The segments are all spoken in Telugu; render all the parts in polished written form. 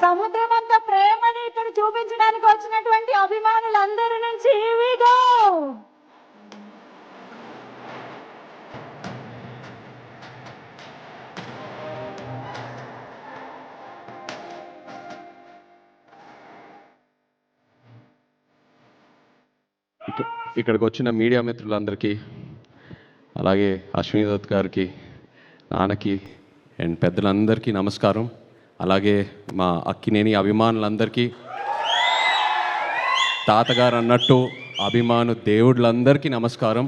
సముద్రం అంత ప్రేమని ఇక్కడ చూపించడానికి వచ్చినటువంటి అభిమానులందరి నుంచి ఇవిగో ఇక్కడికి వచ్చిన మీడియా మిత్రులందరికీ, అలాగే అశ్విని దత్ గారికి, నాన్నకి అండ్ పెద్దలందరికీ నమస్కారం. అలాగే మా అక్కినేని అభిమానులందరికీ, తాతగారు అన్నట్టు అభిమాను దేవుళ్ళందరికీ నమస్కారం.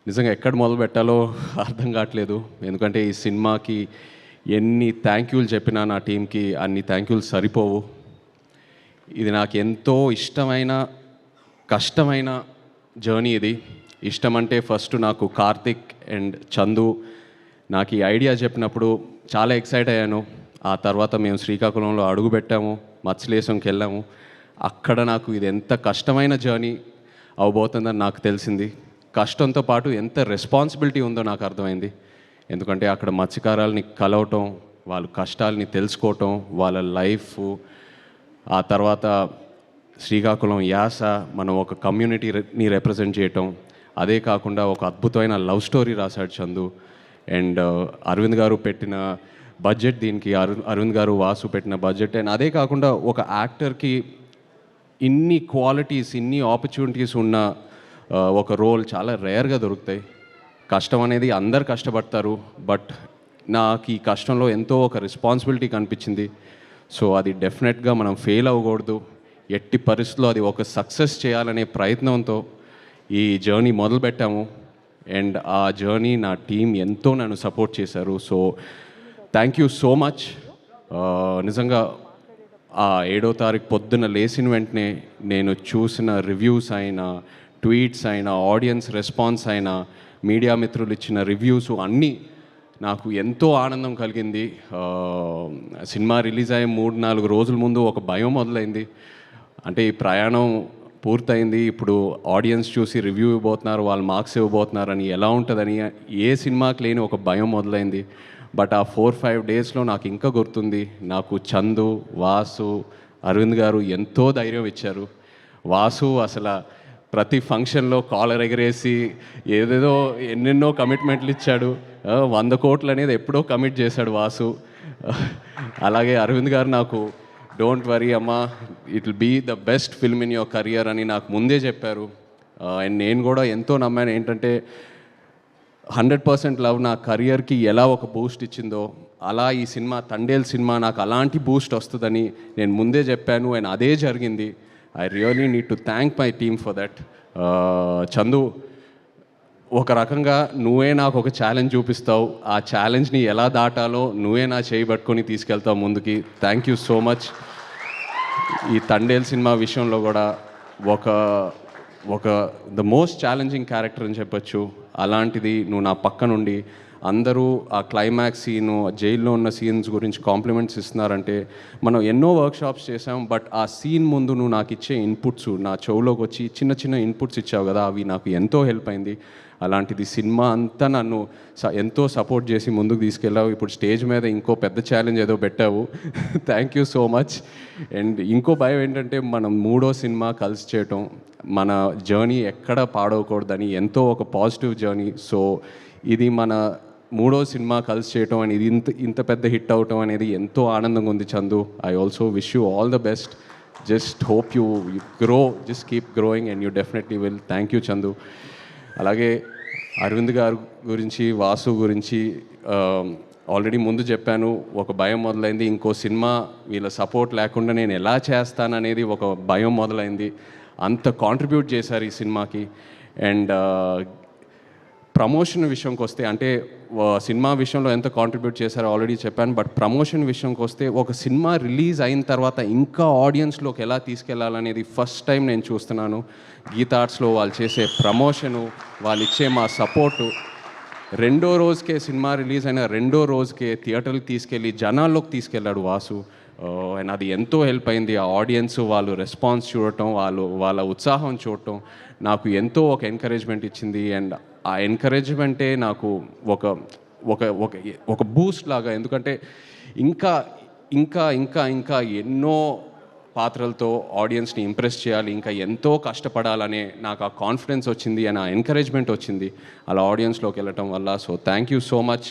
నిజంగా ఎక్కడ మొదలు పెట్టాలో అర్థం కావట్లేదు, ఎందుకంటే ఈ సినిమాకి ఎన్ని థ్యాంక్ యూలు చెప్పినా నా టీంకి అన్ని థ్యాంక్ యూలు సరిపోవు. ఇది నాకు ఎంతో ఇష్టమైన కష్టమైన జర్నీ. ఇది ఇష్టం అంటే ఫస్ట్ నాకు కార్తిక్ అండ్ చందు నాకు ఈ ఐడియా చెప్పినప్పుడు చాలా ఎక్సైట్ అయ్యాను. ఆ తర్వాత మేము శ్రీకాకుళంలో అడుగు పెట్టాము, మత్స్యలేశంకి వెళ్ళాము. అక్కడ నాకు ఇది ఎంత కష్టమైన జర్నీ అవబోతుందని నాకు తెలిసింది. కష్టంతో పాటు ఎంత రెస్పాన్సిబిలిటీ ఉందో నాకు అర్థమైంది. ఎందుకంటే అక్కడ మత్స్యకారుల్ని కలవటం, వాళ్ళ కష్టాలని తెలుసుకోవటం, వాళ్ళ లైఫ్, ఆ తర్వాత శ్రీకాకుళం యాస, మనం ఒక కమ్యూనిటీని రిప్రజెంట్ చేయటం, అదే కాకుండా ఒక అద్భుతమైన లవ్ స్టోరీ రాశాడు చందు. అండ్ అరవింద్ గారు పెట్టిన బడ్జెట్ దీనికి, అరవింద్ గారు వాసు పెట్టిన బడ్జెట్. అండ్ అదే కాకుండా ఒక యాక్టర్కి ఇన్ని క్వాలిటీస్, ఇన్ని ఆపర్చునిటీస్ ఉన్న ఒక రోల్ చాలా రేర్గా దొరుకుతాయి. కష్టం అనేది అందరు కష్టపడతారు, బట్ నాకు ఈ కష్టంలో ఎంతో ఒక రెస్పాన్సిబిలిటీ కనిపించింది. సో అది డెఫినెట్గా మనం ఫెయిల్ అవ్వకూడదు, ఎట్టి పరిస్థితుల్లో అది ఒక సక్సెస్ చేయాలనే ప్రయత్నంతో ఈ జర్నీ మొదలుపెట్టాము. అండ్ ఆ జర్నీ నా టీం ఎంతో నన్ను సపోర్ట్ చేశారు. So thank you so much. నిజంగా ఆ 7వ తారీఖు పొద్దున్న లేచిన వెంటనే నేను చూసిన రివ్యూస్ అయినా, ట్వీట్స్ అయినా, ఆడియన్స్ రెస్పాన్స్ అయినా, మీడియా మిత్రులు ఇచ్చిన రివ్యూస్ అన్నీ నాకు ఎంతో ఆనందం కలిగింది. సినిమా రిలీజ్ అయ్యే 3-4 రోజుల ముందు ఒక భయం మొదలైంది. అంటే ఈ ప్రయాణం పూర్తయింది, ఇప్పుడు ఆడియన్స్ చూసి రివ్యూ ఇవ్వబోతున్నారు, వాళ్ళు మార్క్స్ ఇవ్వబోతున్నారని, ఎలా ఉంటుందని ఏ సినిమాకి లేని ఒక భయం మొదలైంది. బట్ ఆ 4-5 డేస్లో నాకు ఇంకా గుర్తుంది, నాకు చందు, వాసు, అరవింద్ గారు ఎంతో ధైర్యం ఇచ్చారు. వాసు అసలు ప్రతి ఫంక్షన్లో కాలర్ ఎగరేసి ఏదేదో ఎన్నెన్నో కమిట్మెంట్లు ఇచ్చాడు. 100 కోట్లు అనేది ఎప్పుడో కమిట్ చేశాడు వాసు. అలాగే అరవింద్ గారు నాకు డోంట్ వరీ అమ్మా, it will be the best film in your career అని నాకు ముందే చెప్పారు. అండ్ నేను కూడా ఎంతో నమ్మాను. ఏంటంటే 100% లవ్ నా కెరియర్కి ఎలా ఒక బూస్ట్ ఇచ్చిందో, అలా ఈ సినిమా తండేల్ సినిమా నాకు అలాంటి బూస్ట్ వస్తుందని నేను ముందే చెప్పాను. అండ్ అదే జరిగింది. I really need to thank my team for that. Chandu, ఒక రకంగా నువ్వే నాకు ఒక ఛాలెంజ్ చూపిస్తావు, ఆ ఛాలెంజ్ని ఎలా దాటాలో నువ్వే నా చేయి పట్టుకొని తీసుకెళ్తావు ముందుకి. Thank you so much. ఈ తండేల్ సినిమా విషయంలో కూడా ఒక ద మోస్ట్ ఛాలెంజింగ్ క్యారెక్టర్ అని చెప్పొచ్చు. అలాంటిది నువ్వు నా పక్క నుండి అందరూ ఆ క్లైమాక్స్ సీను, జైల్లో ఉన్న సీన్స్ గురించి కాంప్లిమెంట్స్ ఇస్తున్నారంటే, మనం ఎన్నో వర్క్షాప్స్ చేసాం, బట్ ఆ సీన్ ముందు నువ్వు నాకు ఇచ్చే ఇన్పుట్స్, నా చెవులోకి వచ్చి చిన్న చిన్న ఇన్పుట్స్ ఇచ్చావు కదా, అవి నాకు ఎంతో హెల్ప్ అయింది. అలాంటిది సినిమా అంతా నన్ను ఎంతో సపోర్ట్ చేసి ముందుకు తీసుకెళ్ళావు. ఇప్పుడు స్టేజ్ మీద ఇంకో పెద్ద ఛాలెంజ్ ఏదో పెట్టావు. Thank you so much. And ఇంకో భయం ఏంటంటే, మనం 3వ సినిమా కలిసి చేయటం, మన జర్నీ ఎక్కడ పాడవకూడదని, ఎంతో ఒక పాజిటివ్ జర్నీ. సో ఇది మన 3వ సినిమా కలిసి చేయటం అని, ఇది ఇంత పెద్ద హిట్ అవటం అనేది ఎంతో ఆనందంగా ఉంది Chandu. I also wish you all the best. Just hope you grow, just keep growing and you definitely will. Thank you Chandu. అలాగే అరవింద్ గారు గురించి, వాసు గురించి ఆల్రెడీ ముందు చెప్పాను. ఒక భయం మొదలైంది, ఇంకో సినిమా వీళ్ళ సపోర్ట్ లేకుండా నేను ఎలా చేస్తాననేది ఒక భయం మొదలైంది. అంత కాంట్రిబ్యూట్ చేశారు ఈ సినిమాకి. అండ్ ప్రమోషన్ విషయంకి వస్తే, అంటే సినిమా విషయంలో ఎంత కాంట్రిబ్యూట్ చేశారో ఆల్రెడీ చెప్పాను, బట్ ప్రమోషన్ విషయంకి వస్తే ఒక సినిమా రిలీజ్ అయిన తర్వాత ఇంకా ఆడియన్స్లోకి ఎలా తీసుకెళ్లాలనేది ఫస్ట్ టైం నేను చూస్తున్నాను. గీతా ఆర్ట్స్లో వాళ్ళు చేసే ప్రమోషను, వాళ్ళు ఇచ్చే మా సపోర్టు, 2వ రోజుకే సినిమా రిలీజ్ అయిన 2వ రోజుకే థియేటర్కి తీసుకెళ్ళి జనాల్లోకి తీసుకెళ్ళాడు వాసు. అండ్ అది ఎంతో హెల్ప్ అయింది. ఆ ఆడియన్స్ వాళ్ళు రెస్పాన్స్ చూడటం, వాళ్ళ ఉత్సాహం చూడటం నాకు ఎంతో ఒక ఎంకరేజ్మెంట్ ఇచ్చింది. అండ్ ఆ ఎంకరేజ్మెంటే నాకు ఒక ఒక ఒక ఒక బూస్ట్ లాగా. ఎందుకంటే ఇంకా ఇంకా ఇంకా ఇంకా ఎన్నో పాత్రలతో ఆడియన్స్ని ఇంప్రెస్ చేయాలి, ఇంకా ఎంతో కష్టపడాలనే నాకు ఆ కాన్ఫిడెన్స్ వచ్చింది అండ్ ఆ ఎంకరేజ్మెంట్ వచ్చింది అలా ఆడియన్స్లోకి వెళ్ళటం వల్ల. So thank you so much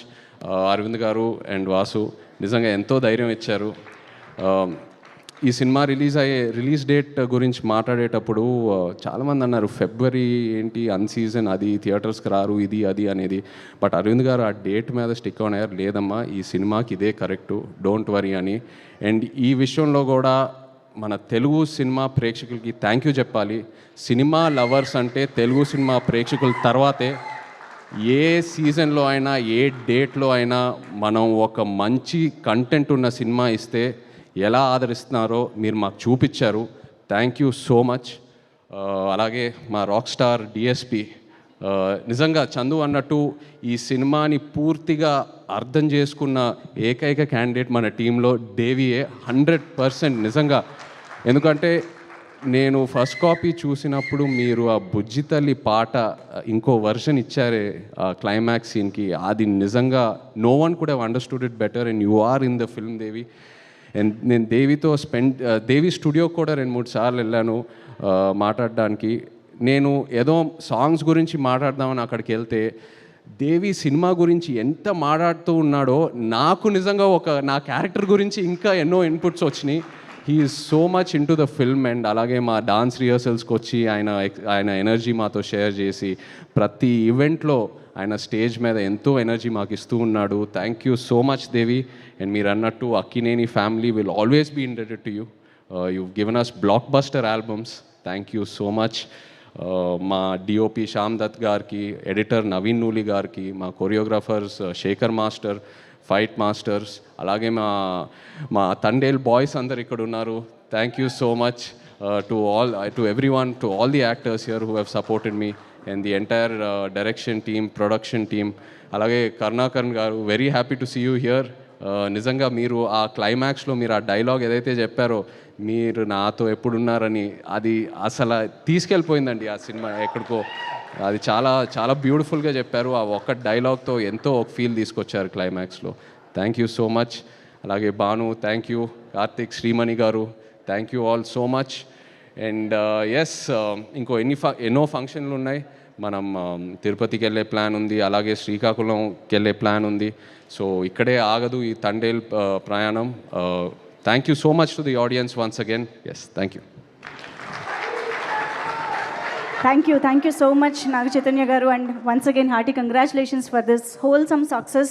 Aravind గారు అండ్ వాసు, నిజంగా ఎంతో ధైర్యం ఇచ్చారు. ఈ సినిమా రిలీజ్ డేట్ గురించి మాట్లాడేటప్పుడు చాలామంది అన్నారు ఫిబ్రవరి ఏంటి అన్సీజన్, అది థియేటర్స్కి రారు, ఇది అది అనేది. బట్ అరవింద్ గారు ఆ డేట్ మీద స్టిక్ ఆన్ అయ్యారు, లేదమ్మా ఈ సినిమాకి ఇదే కరెక్టు, డోంట్ వరీ అని. అండ్ ఈ విషయంలో కూడా మన తెలుగు సినిమా ప్రేక్షకులకి థ్యాంక్ యూ చెప్పాలి. సినిమా లవర్స్ అంటే తెలుగు సినిమా ప్రేక్షకుల తర్వాతే. ఏ సీజన్లో అయినా ఏ డేట్లో అయినా మనం ఒక మంచి కంటెంట్ ఉన్న సినిమా ఇస్తే ఎలా ఆదరిస్తున్నారో మీరు మాకు చూపించారు. Thank you so much. అలాగే మా రాక్ స్టార్ డిఎస్పి, నిజంగా చందు అన్నట్టు ఈ సినిమాని పూర్తిగా అర్థం చేసుకున్న ఏకైక క్యాండిడేట్ మన టీంలో దేవియే, 100% నిజంగా. ఎందుకంటే నేను ఫస్ట్ కాపీ చూసినప్పుడు మీరు ఆ బుజ్జి తల్లి పాట ఇంకో వర్షన్ ఇచ్చారే క్లైమాక్స్ సీన్కి, అది నిజంగా no one could have understood it better and you are in the film Devi. And నేను దేవితో దేవి స్టూడియోకి కూడా 2-3 సార్లు వెళ్ళాను మాట్లాడడానికి. నేను ఏదో సాంగ్స్ గురించి మాట్లాడదామని అక్కడికి వెళ్తే దేవి సినిమా గురించి ఎంత మాట్లాడుతూ ఉన్నాడో నాకు నిజంగా నా క్యారెక్టర్ గురించి ఇంకా ఎన్నో ఇన్పుట్స్ వచ్చినాయి. He is so much in to the film. And అలాగే మా డాన్స్ రిహర్సల్స్కి వచ్చి ఆయన ఎనర్జీ మాతో షేర్ చేసి ప్రతి ఈవెంట్లో ఆయన స్టేజ్ మీద ఎంతో ఎనర్జీ మాకు ఇస్తూ ఉన్నాడు. Thank you so much Devi. And మీరు అన్నట్టు Akkineni family will always be indebted to you. you've given us blockbuster albums. Thank you so much. మా డిఓపి శ్యామ్ దత్ గారికి, ఎడిటర్ నవీన్ నూలి గారికి, మా choreographers Shekhar master, fight masters, అలాగే మా తండేల్ బాయ్స్ అందరు ఇక్కడ ఉన్నారు. Thank you so much to everyone, to all the actors here who have supported me and the entire direction team, production team. అలాగే కరుణాకరణ్ గారు, very happy to see you here. నిజంగా మీరు ఆ క్లైమాక్స్లో మీరు ఆ డైలాగ్ ఏదైతే చెప్పారో, మీరు నాతో ఎప్పుడున్నారని, అది అసలు తీసుకెళ్ళిపోయిందండి ఆ సినిమా ఎక్కడికో. అది చాలా చాలా బ్యూటిఫుల్గా చెప్పారు. ఆ ఒక్క డైలాగ్తో ఎంతో ఒక ఫీల్ తీసుకొచ్చారు క్లైమాక్స్లో. Thank you so much. అలాగే భాను, థ్యాంక్ యూ. కార్తిక్, శ్రీమణి గారు, thank you all so much. And yes, ఇంకో ఎన్నో ఫంక్షన్లు ఉన్నాయి. మనం తిరుపతికి వెళ్ళే ప్లాన్ ఉంది, అలాగే శ్రీకాకుళంకి వెళ్ళే ప్లాన్ ఉంది. సో ఇక్కడే ఆగదు ఈ తండేల్ ప్రయాణం. Thank you so much to the audience once again. Yes, thank you. Thank you so much, Naga Chaitanya garu, and once again hearty congratulations for this wholesome success.